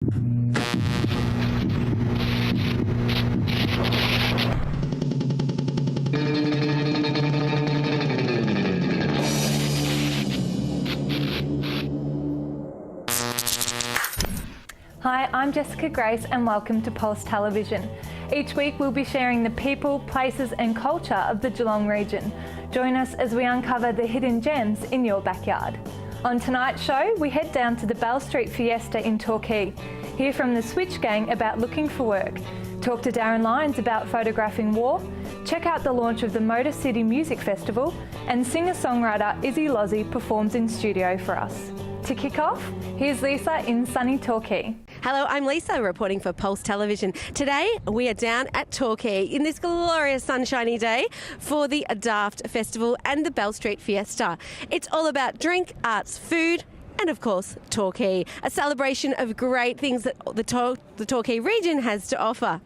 Hi, I'm Jessica Grace and welcome to Pulse Television. Each week we'll be sharing the people, places and culture of the Geelong region. Join us as we uncover the hidden gems in your backyard. On tonight's show, we head down to the Bell Street Fiesta in Torquay, hear from the Switch Gang about looking for work, talk to Darren Lyons about photographing war, check out the launch of the Motor City Music Festival, and singer-songwriter Izzy Lozzie performs in studio for us. To kick off, here's Lisa in sunny Torquay. Hello, I'm Lisa, reporting for Pulse Television. Today, we are down at Torquay in this glorious sunshiny day for the DAFT Festival and the Bell Street Fiesta. It's all about drink, arts, food, and of course, Torquay, a celebration of great things that the Torquay region has to offer.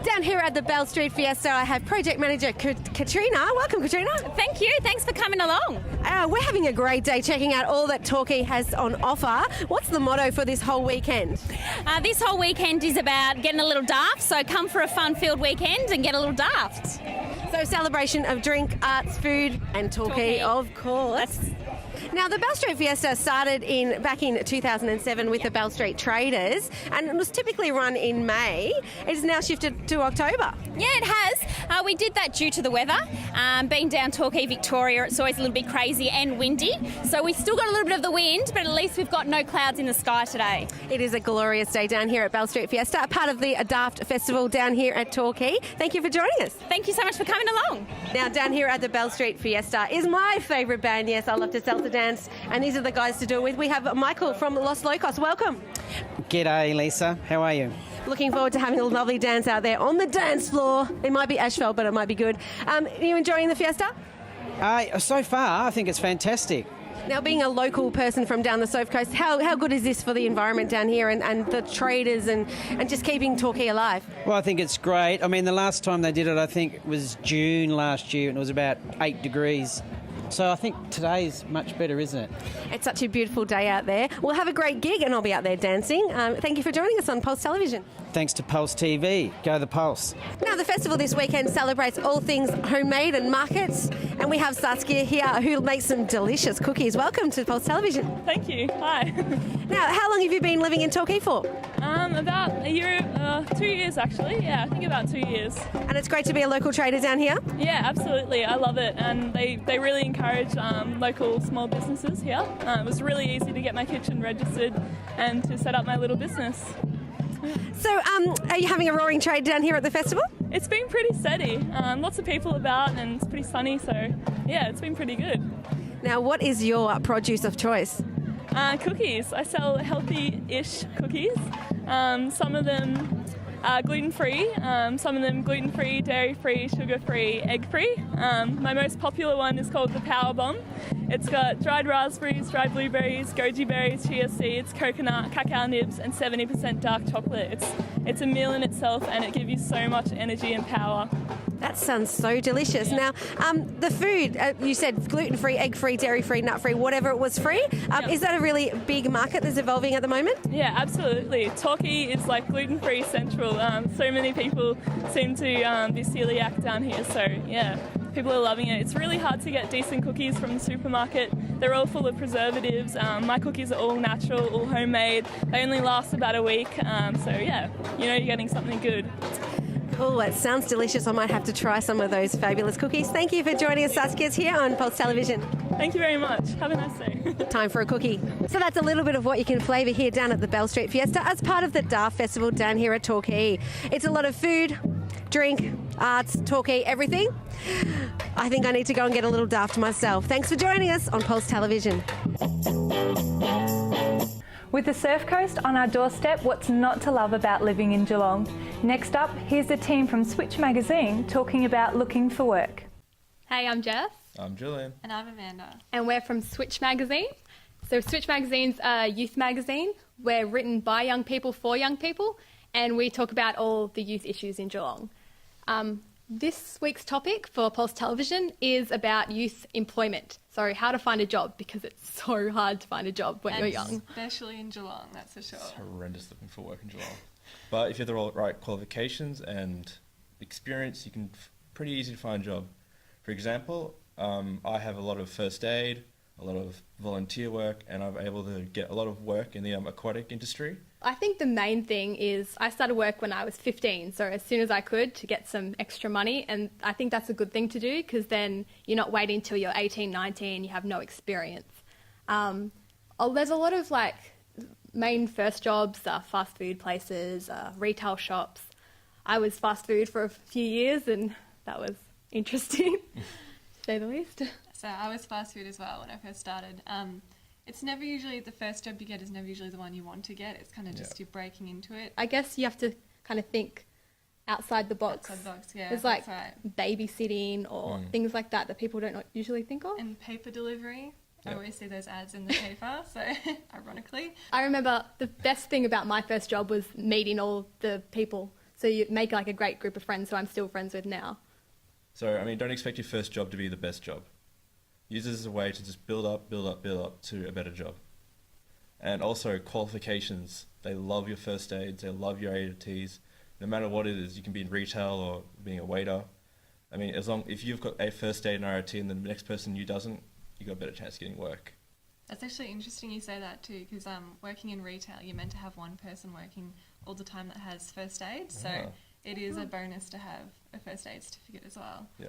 Down here at the Bell Street Fiesta, I have project manager Katrina. Welcome, Katrina. Thank you. Thanks for coming along. We're having a great day checking out all that Torquay has on offer. What's the motto for this whole weekend? This whole weekend is about getting a little daft, so come for a fun-filled weekend and get a little daft. So celebration of drink, arts, food and Torquay, of course. Now, the Bell Street Fiesta started back in 2007 with the Bell Street Traders, and it was typically run in May. It is now shifted to October. Yeah, it has. We did that due to the weather. Being down Torquay, Victoria, it's always a little bit crazy and windy. So we've still got a little bit of the wind, but at least we've got no clouds in the sky today. It is a glorious day down here at Bell Street Fiesta, a part of the DAFT Festival down here at Torquay. Thank you for joining us. Thank you so much for coming along. Now, down here at the Bell Street Fiesta is my favourite band. Yes, I love to salsa dance, and these are the guys to do it with. We have Michael from Los Locos. Welcome. G'day, Lisa. How are you? Looking forward to having a lovely dance out there on the dance floor. It might be asphalt, but it might be good. Are you enjoying the Fiesta? So far, I think it's fantastic. Now, being a local person from down the South Coast, how good is this for the environment down here and the traders and just keeping Torquay alive? Well, I think it's great. I mean, the last time they did it, I think it was June last year, and it was about 8 degrees. So I think today's much better, isn't it? It's such a beautiful day out there. We'll have a great gig and I'll be out there dancing. Thank you for joining us on Pulse Television. Thanks to Pulse TV. Go the Pulse. Now, the festival this weekend celebrates all things homemade and markets, and we have Saskia here who makes some delicious cookies. Welcome to Pulse Television. Thank you. Hi. Now, how long have you been living in Torquay for? About a year, 2 years actually. Yeah, I think about 2 years. And it's great to be a local trader down here? Yeah, absolutely. I love it, and they really encourage local small businesses here. It was really easy to get my kitchen registered and to set up my little business. So, are you having a roaring trade down here at the festival? It's been pretty steady. Lots of people about, and it's pretty sunny, so yeah, it's been pretty good. Now, what is your produce of choice? Cookies. I sell healthy-ish cookies. Some of them are gluten-free, some of them gluten-free, dairy-free, sugar-free, egg-free. My most popular one is called the Power Bomb. It's got dried raspberries, dried blueberries, goji berries, chia seeds, coconut, cacao nibs, and 70% dark chocolate. It's a meal in itself, and it gives you so much energy and power. That sounds so delicious. Now, the food, you said gluten-free, egg-free, dairy-free, nut-free, whatever it was free. Is that a really big market that's evolving at the moment? Yeah, absolutely. Torquay is like gluten-free central. So many people seem to be celiac down here, so yeah, people are loving it. It's really hard to get decent cookies from the supermarket. They're all full of preservatives. My cookies are all natural, all homemade. They only last about a week, so yeah, you're getting something good. Oh, it sounds delicious. I might have to try some of those fabulous cookies. Thank you for joining us, Saskia, here on Pulse Television. Thank you very much. Have a nice day. Time for a cookie. So that's a little bit of what you can flavour here down at the Bell Street Fiesta as part of the DAFT Festival down here at Torquay. It's a lot of food, drink, arts, Torquay, everything. I think I need to go and get a little daft myself. Thanks for joining us on Pulse Television. With the Surf Coast on our doorstep, what's not to love about living in Geelong? Next up, here's the team from Switch Magazine talking about looking for work. Hey, I'm Jess. I'm Julian. And I'm Amanda. And we're from Switch Magazine. So Switch Magazine's a youth magazine. We're written by young people for young people, and we talk about all the youth issues in Geelong. This week's topic for Pulse Television is about youth employment. So how to find a job, because it's so hard to find a job when you're young. Especially in Geelong, that's for sure. It's horrendous looking for work in Geelong. But if you have the right qualifications and experience, you can pretty easy to find a job. For example, I have a lot of first aid, a lot of volunteer work, and I'm able to get a lot of work in the aquatic industry. I think the main thing is I started work when I was 15, so as soon as I could, to get some extra money, and I think that's a good thing to do, because then you're not waiting until you're 18, 19, you have no experience. There's a lot of main first jobs, fast food places, retail shops. I was fast food for a few years, and that was interesting, to say the least. So I was fast food as well when I first started. It's never usually the first job you get is never usually the one you want to get. It's kind of just you're breaking into it. I guess you have to kind of think outside the box. Outside the box, yeah. There's right. babysitting or things like that people don't usually think of. And paper delivery. I always see those ads in the paper, so ironically. I remember the best thing about my first job was meeting all the people. So you make a great group of friends who I'm still friends with now. So, don't expect your first job to be the best job. Use this as a way to just build up to a better job. And also qualifications. They love your first aids, they love your ATs. No matter what it is, you can be in retail or being a waiter. If you've got a first aid and ROT and the next person you doesn't, you've got a better chance of getting work. That's actually interesting you say that too, because working in retail, you're meant to have one person working all the time that has first aid. So it is a bonus to have a first aid certificate as well. Yeah.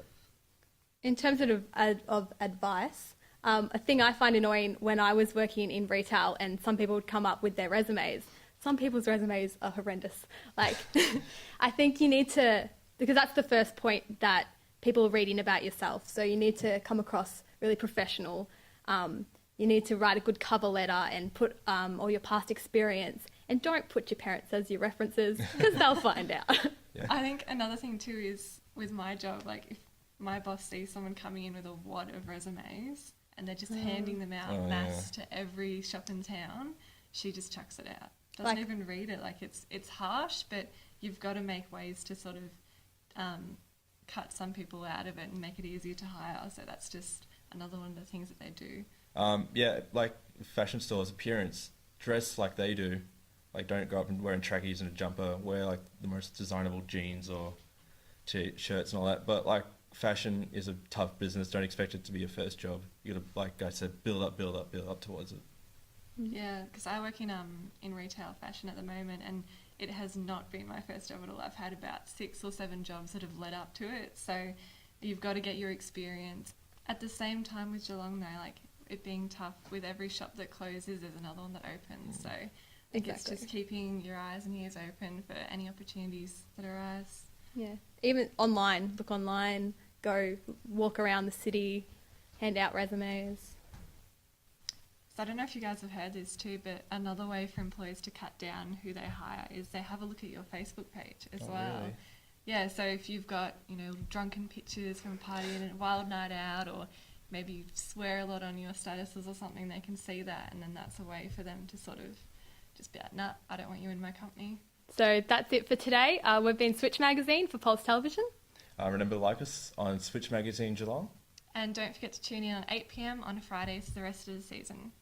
In terms of advice, a thing I find annoying when I was working in retail and some people would come up with their resumes, some people's resumes are horrendous. I think you need to, because that's the first point that people are reading about yourself, so you need to come across really professional. You need to write a good cover letter and put all your past experience, and don't put your parents as your references, because they'll find out. Yeah. I think another thing too is with my job, if my boss sees someone coming in with a wad of resumes and they're just handing them out to every shop in town, she just chucks it out. Doesn't even read it. It's harsh, but you've got to make ways to sort of cut some people out of it and make it easier to hire. So that's just another one of the things that they do. Fashion stores, appearance, dress like they do. Don't go up and wearing trackies and a jumper. Wear the most designable jeans or shirts and all that. But fashion is a tough business. Don't expect it to be your first job. You got to, like I said, build up towards it. Yeah, because I work in retail fashion at the moment, and it has not been my first job at all. I've had about 6 or 7 jobs that have led up to it. So you've got to get your experience. At the same time with Geelong though, it being tough, with every shop that closes, there's another one that opens. So it's just keeping your eyes and ears open for any opportunities that arise. Yeah, even online, look online, go walk around the city, hand out resumes. So I don't know if you guys have heard this too, but another way for employers to cut down who they hire is they have a look at your Facebook page as well. Really? Yeah, so if you've got, drunken pictures from a party and a wild night out, or maybe you swear a lot on your statuses or something, they can see that, and then that's a way for them to sort of just be like, nah, I don't want you in my company. So that's it for today. We've been Switch Magazine for Pulse Television. Remember to like us on Switch Magazine Geelong. And don't forget to tune in on 8 p.m. on Fridays for the rest of the season.